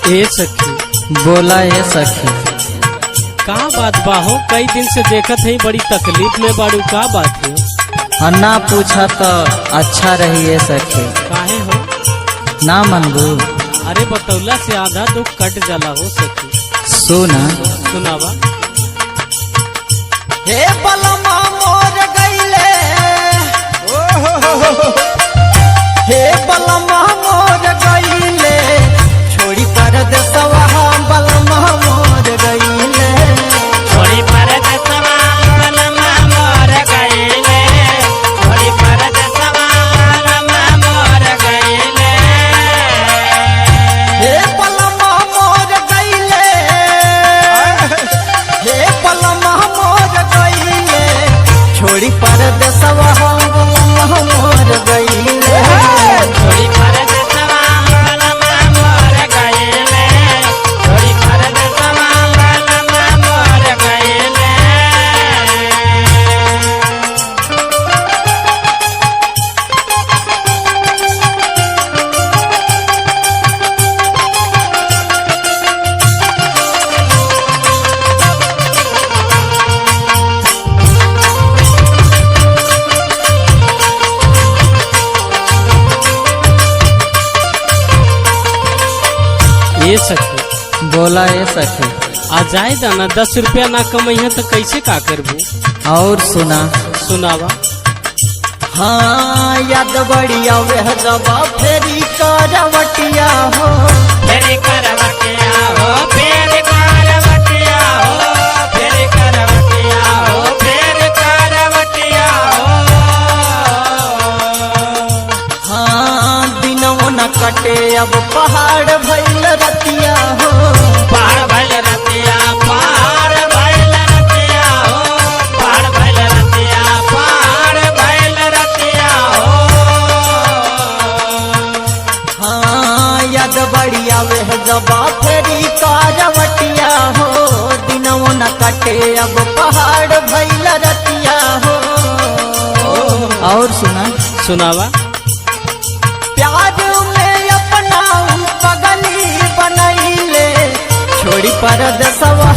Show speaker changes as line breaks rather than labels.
ए सखी,
बोला ए सखी।
का बात बा हो? कई दिन से देखत है बड़ी तकलीफ में बाड़ू, का बात है?
अन्ना पूछा तो अच्छा रही ए सखी।
काहे हो?
ना मनबू?
अरे बतौला से आधा दुख कट जाला हो सखी।
सुना
सुनावा।
हे बलमा मोर गईले, हे बलमा मोर गईले, छोड़ी परदेसवा बलमा मोर गईले,
छोड़ी परदेसवा बलमा मोर गईले, छोड़ी परदेसवा बलमा मोर गईले।
हे बलमा मोर गईले, हे बलमा मोर गईले, छोड़ी परदेसवा बलमा मोर गईले,
छोड़ी परदेसवा बलमा मोर गईले, छोड़ी परदेसवा बलमा मोर गईले।
ए सखी,
बोला ए सखी।
आ जाए दाना 10 रुपया ना कमैया तो कैसे का करबू?
और सुना।
सुनावा।
हाँ याद बढ़िया वह दबा फेरी करवटिया हो,
फेरी करवटिया हो, फेरी करवटिया हो, फेरी करवटिया हो, फेरी करवटिया हो।
हाँ दिनों न कटे अब पहाड़ भइल रतिया हो,
पहाड़ भइल रतिया, पहाड़ भइल रतिया हो, पहाड़ भइल रतिया, पहाड़ भइल रतिया हो।
हाँ याद बढ़िया वह दबा फेरी करवटिया हो, दिनों न कटे अब पहाड़ भइल रतिया हो। और सुना।
सुनावा।
प्यार में अपना पगली बनैले, छोड़ी परदेसवा